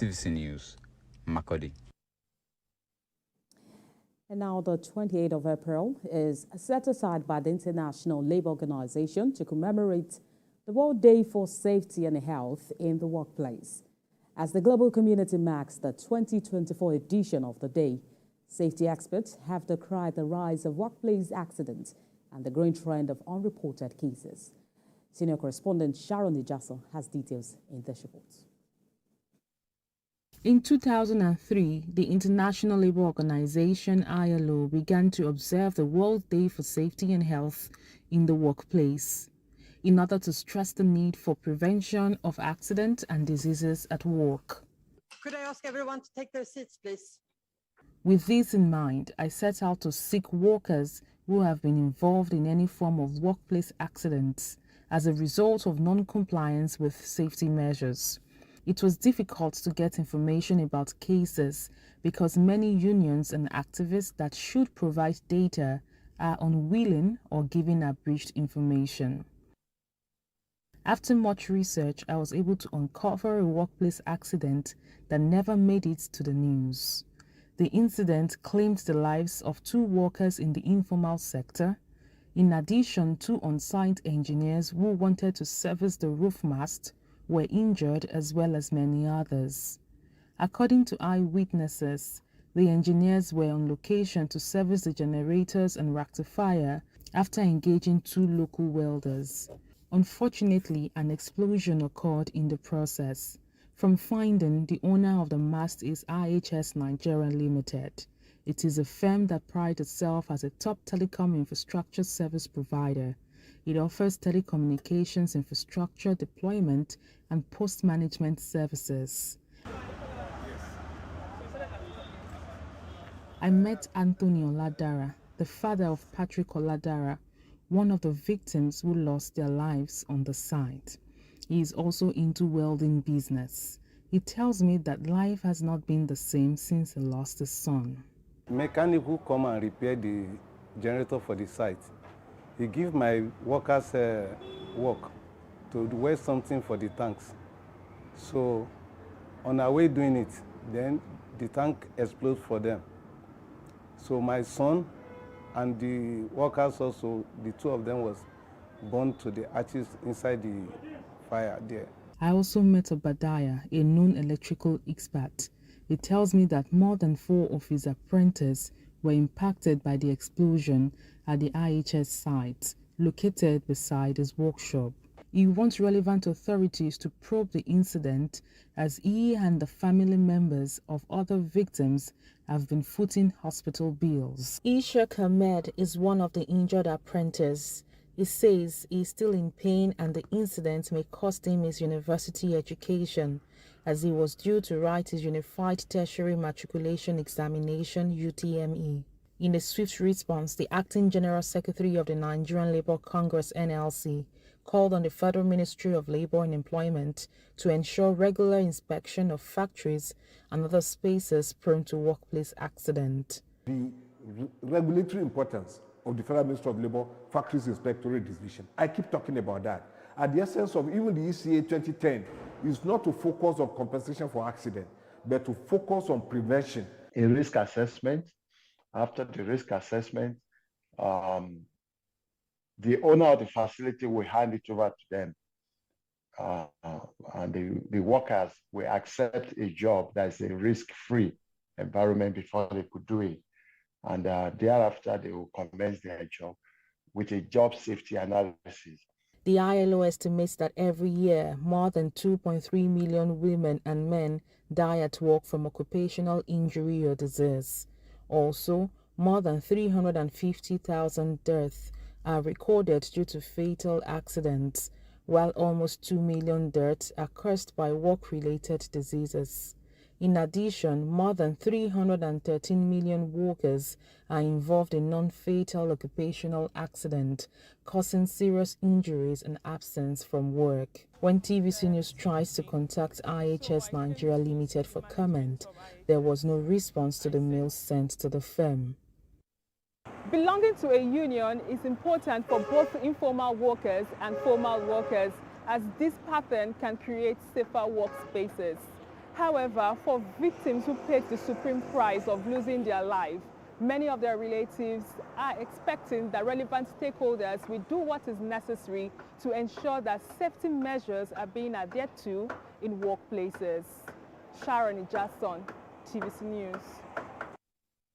TVC News, Makodi. And now the 28th of April is set aside by the International Labour Organization to commemorate the World Day for Safety and Health in the Workplace. As the global community marks the 2024 edition of the day, safety experts have decried the rise of workplace accidents and the growing trend of unreported cases. Senior correspondent Sharon Ijaso has details in this report. In 2003, the International Labour Organization (ILO) began to observe the World Day for Safety and Health in the Workplace in order to stress the need for prevention of accidents and diseases at work. Could I ask everyone to take their seats, please? With this in mind, I set out to seek workers who have been involved in any form of workplace accidents as a result of non-compliance with safety measures. It was difficult to get information about cases because many unions and activists that should provide data are unwilling or giving abridged information. After much research, I was able to uncover a workplace accident that never made it to the news. The incident claimed the lives of 2 workers in the informal sector. In addition, 2 on-site engineers who wanted to service the roof mast were injured, as well as many others. According to eyewitnesses, the engineers were on location to service the generators and rectifier after engaging 2 local welders. Unfortunately, an explosion occurred in the process. From finding, the owner of the mast is IHS Nigeria Limited. It is a firm that prides itself as a top telecom infrastructure service provider. It offers telecommunications infrastructure deployment and post-management services. I met Anthony Oladara, the father of Patrick Oladara, one of the victims who lost their lives on the site. He is also into welding business. He tells me that life has not been the same since he lost his son. Mechanic who come and repair the generator for the site, he give my workers work to wear something for the tanks. So on our way doing it, then the tank explodes for them. So my son and the workers also, the 2 of them was burned to the ashes inside the fire there. I also met Obadiah, a known electrical expert. He tells me that more than 4 of his apprentices were impacted by the explosion at the IHS site, located beside his workshop. He wants relevant authorities to probe the incident, as he and the family members of other victims have been footing hospital bills. Ishaq Ahmed is one of the injured apprentices. He says he is still in pain and the incident may cost him his university education, as he was due to write his Unified Tertiary Matriculation Examination (UTME). In a swift response, the Acting General Secretary of the Nigerian Labour Congress (NLC) called on the Federal Ministry of Labour and Employment to ensure regular inspection of factories and other spaces prone to workplace accident. The regulatory importance of the Federal Ministry of Labour Factories Inspectorate Division, I keep talking about that. And the essence of even the ECA 2010 is not to focus on compensation for accident, but to focus on prevention. A risk assessment. After the risk assessment, the owner of the facility will hand it over to them. And the workers will accept a job that is a risk-free environment before they could do it. And thereafter, they will commence their job with a job safety analysis. The ILO estimates that every year, more than 2.3 million women and men die at work from occupational injury or disease. Also, more than 350,000 deaths are recorded due to fatal accidents, while almost 2 million deaths are caused by work-related diseases. In addition, more than 313 million workers are involved in non-fatal occupational accidents, causing serious injuries and absence from work. When TVC News tries to contact IHS Nigeria Limited for comment, there was no response to the mail sent to the firm. Belonging to a union is important for both informal workers and formal workers, as this pattern can create safer workspaces. However, for victims who paid the supreme price of losing their life, many of their relatives are expecting that relevant stakeholders will do what is necessary to ensure that safety measures are being adhered to in workplaces. Sharon Ijason, TVC News.